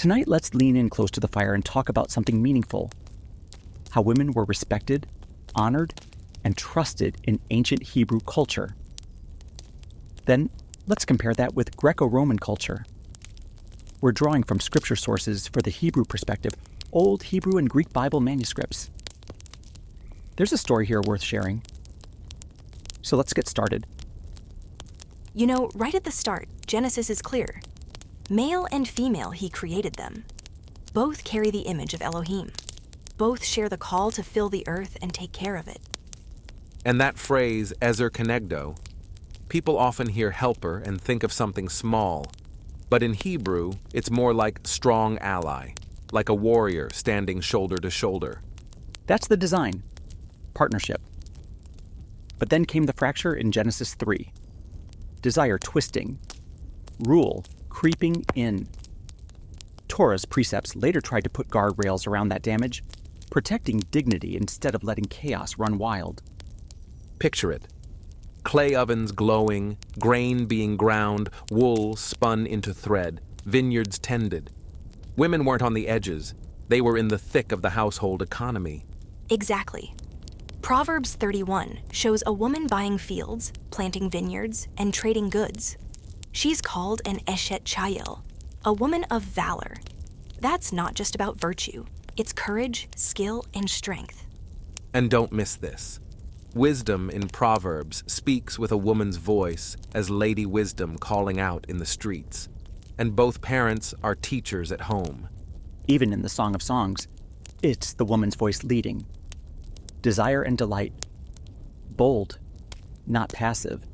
Tonight, let's lean in close to the fire and talk about something meaningful. How women were respected, honored, and trusted in ancient Hebrew culture. Then, let's compare that with Greco-Roman culture. We're drawing from scripture sources for the Hebrew perspective, Old Hebrew and Greek Bible manuscripts. There's a story here worth sharing. So let's get started. You know, right at the start, Genesis is clear. Male and female, he created them. Both carry the image of Elohim. Both share the call to fill the earth and take care of it. And that phrase, ezer kenegdo, people often hear helper and think of something small. But in Hebrew, it's more like strong ally, like a warrior standing shoulder to shoulder. That's the design. Partnership. But then came the fracture in Genesis 3. Desire twisting. Rule creeping in. Torah's precepts later tried to put guardrails around that damage, protecting dignity instead of letting chaos run wild. Picture it. Clay ovens glowing, grain being ground, wool spun into thread, vineyards tended. Women weren't on the edges. They were in the thick of the household economy. Exactly. Proverbs 31 shows a woman buying fields, planting vineyards, and trading goods. She's called an eshet chayil, a woman of valor. That's not just about virtue. It's courage, skill, and strength. And don't miss this. Wisdom in Proverbs speaks with a woman's voice as Lady Wisdom calling out in the streets. And both parents are teachers at home. Even in the Song of Songs, it's the woman's voice leading. Desire and delight. Bold, not passive.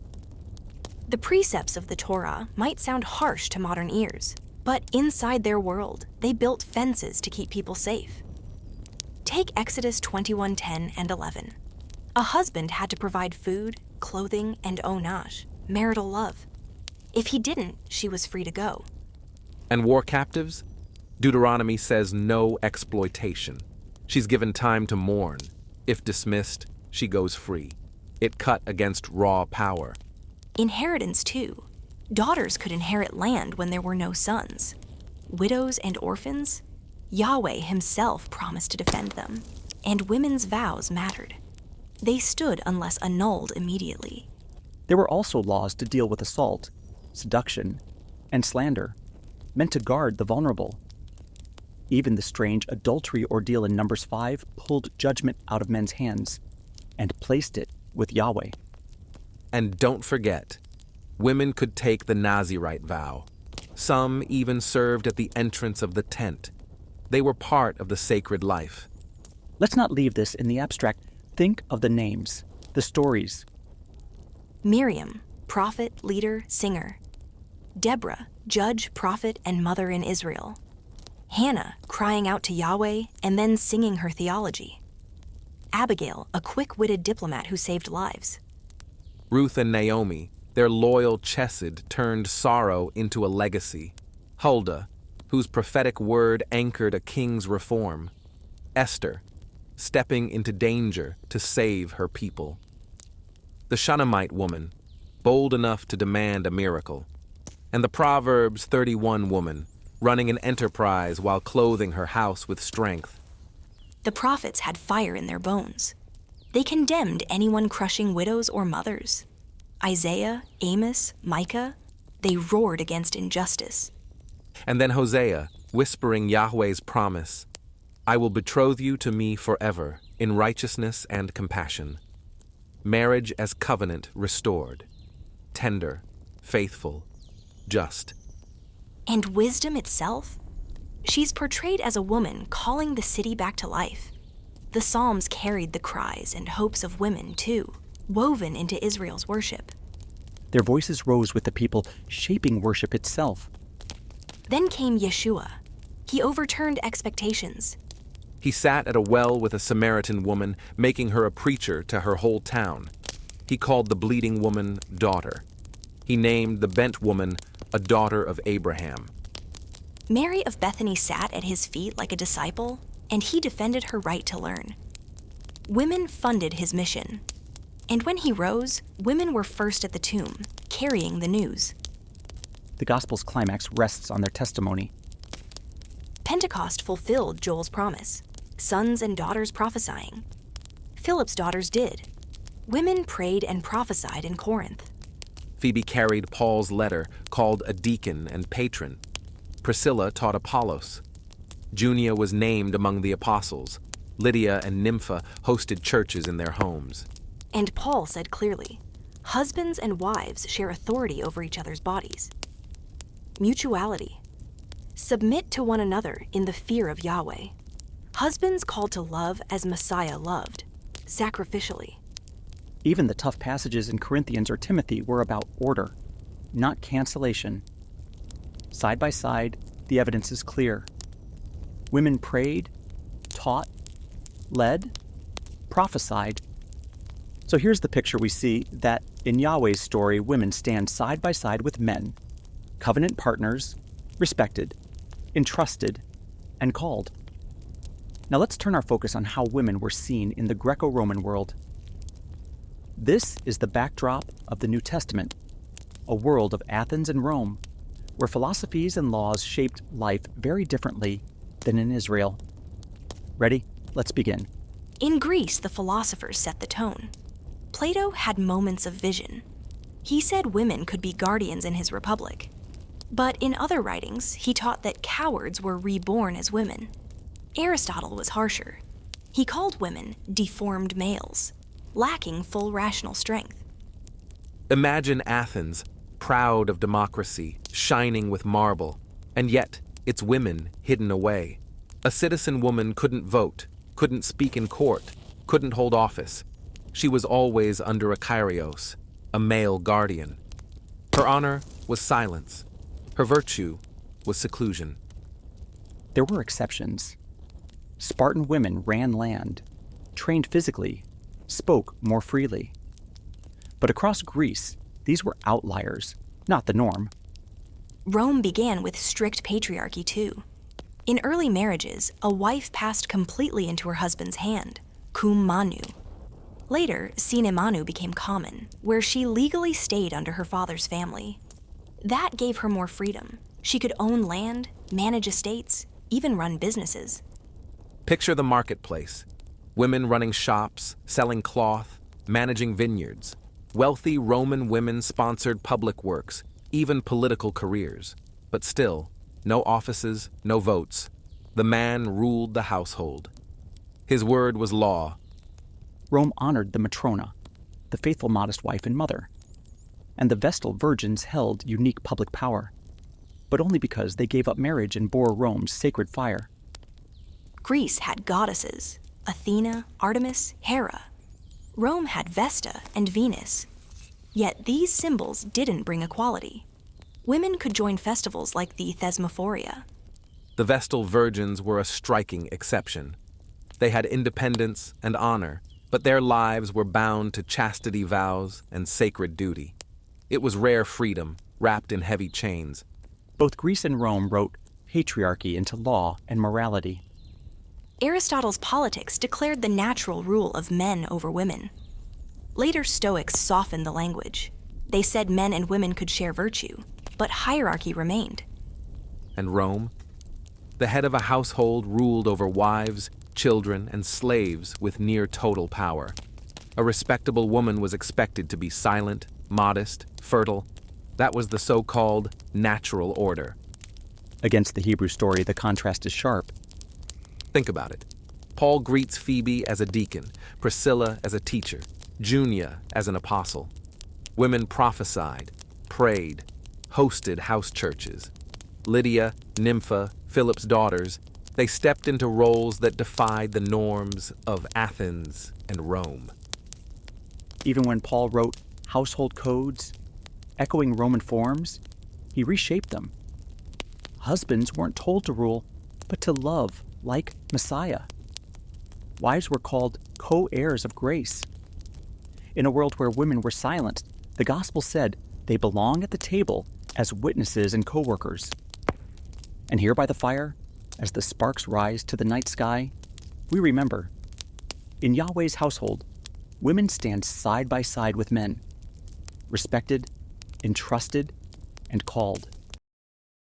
The precepts of the Torah might sound harsh to modern ears, but inside their world, they built fences to keep people safe. Take Exodus 21:10 and 11. A husband had to provide food, clothing, and onash, marital love. If he didn't, she was free to go. And war captives? Deuteronomy says no exploitation. She's given time to mourn. If dismissed, she goes free. It cut against raw power. Inheritance, too. Daughters could inherit land when there were no sons. Widows and orphans? Yahweh himself promised to defend them. And women's vows mattered. They stood unless annulled immediately. There were also laws to deal with assault, seduction, and slander, meant to guard the vulnerable. Even the strange adultery ordeal in Numbers 5 pulled judgment out of men's hands and placed it with Yahweh. And don't forget, women could take the Nazirite vow. Some even served at the entrance of the tent. They were part of the sacred life. Let's not leave this in the abstract. Think of the names, the stories. Miriam, prophet, leader, singer. Deborah, judge, prophet, and mother in Israel. Hannah, crying out to Yahweh and then singing her theology. Abigail, a quick-witted diplomat who saved lives. Ruth and Naomi, their loyal chesed turned sorrow into a legacy. Huldah, whose prophetic word anchored a king's reform. Esther, stepping into danger to save her people. The Shunammite woman, bold enough to demand a miracle. And the Proverbs 31 woman, running an enterprise while clothing her house with strength. The prophets had fire in their bones. They condemned anyone crushing widows or mothers. Isaiah, Amos, Micah, they roared against injustice. And then Hosea, whispering Yahweh's promise, I will betroth you to me forever, in righteousness and compassion. Marriage as covenant restored, tender, faithful, just. And wisdom itself? She's portrayed as a woman calling the city back to life. The Psalms carried the cries and hopes of women, too, woven into Israel's worship. Their voices rose with the people, shaping worship itself. Then came Yeshua. He overturned expectations. He sat at a well with a Samaritan woman, making her a preacher to her whole town. He called the bleeding woman daughter. He named the bent woman a daughter of Abraham. Mary of Bethany sat at his feet like a disciple, and he defended her right to learn. Women funded his mission. And when he rose, women were first at the tomb, carrying the news. The Gospel's climax rests on their testimony. Pentecost fulfilled Joel's promise, sons and daughters prophesying. Philip's daughters did. Women prayed and prophesied in Corinth. Phoebe carried Paul's letter, called a deacon and patron. Priscilla taught Apollos. Junia was named among the apostles. Lydia and Nympha hosted churches in their homes. And Paul said clearly, husbands and wives share authority over each other's bodies. Mutuality. Submit to one another in the fear of Yahweh. Husbands called to love as Messiah loved, sacrificially. Even the tough passages in Corinthians or Timothy were about order, not cancellation. Side by side, the evidence is clear. Women prayed, taught, led, prophesied. So here's the picture we see that in Yahweh's story, women stand side by side with men, covenant partners, respected, entrusted, and called. Now let's turn our focus on how women were seen in the Greco-Roman world. This is the backdrop of the New Testament, a world of Athens and Rome, where philosophies and laws shaped life very differently than in Israel. Ready? Let's begin. In Greece, the philosophers set the tone. Plato had moments of vision. He said women could be guardians in his republic. But in other writings, he taught that cowards were reborn as women. Aristotle was harsher. He called women deformed males, lacking full rational strength. Imagine Athens, proud of democracy, shining with marble, and yet its women hidden away. A citizen woman couldn't vote, couldn't speak in court, couldn't hold office. She was always under a kyrios, a male guardian. Her honor was silence. Her virtue was seclusion. There were exceptions. Spartan women ran land, trained physically, spoke more freely. But across Greece, these were outliers, not the norm. Rome began with strict patriarchy too. In early marriages, a wife passed completely into her husband's hand, cum manu. Later, sine manu became common, where she legally stayed under her father's family. That gave her more freedom. She could own land, manage estates, even run businesses. Picture the marketplace. Women running shops, selling cloth, managing vineyards. Wealthy Roman women sponsored public works, even political careers. But still, no offices, no votes. The man ruled the household. His word was law. Rome honored the matrona, the faithful modest wife and mother. And the Vestal virgins held unique public power, but only because they gave up marriage and bore Rome's sacred fire. Greece had goddesses, Athena, Artemis, Hera. Rome had Vesta and Venus. Yet these symbols didn't bring equality. Women could join festivals like the Thesmophoria. The Vestal virgins were a striking exception. They had independence and honor, but their lives were bound to chastity vows and sacred duty. It was rare freedom, wrapped in heavy chains. Both Greece and Rome wrote patriarchy into law and morality. Aristotle's Politics declared the natural rule of men over women. Later Stoics softened the language. They said men and women could share virtue, but hierarchy remained. And Rome? The head of a household ruled over wives, children, and slaves with near total power. A respectable woman was expected to be silent, modest, fertile. That was the so-called natural order. Against the Hebrew story, the contrast is sharp. Think about it. Paul greets Phoebe as a deacon, Priscilla as a teacher, Junia as an apostle. Women prophesied, prayed, hosted house churches. Lydia, Nympha, Philip's daughters, they stepped into roles that defied the norms of Athens and Rome. Even when Paul wrote household codes, echoing Roman forms, he reshaped them. Husbands weren't told to rule, but to love like Messiah. Wives were called co-heirs of grace. In a world where women were silenced, the gospel said they belong at the table as witnesses and co-workers. And here by the fire, as the sparks rise to the night sky, we remember, in Yahweh's household, women stand side by side with men, respected, entrusted, and called.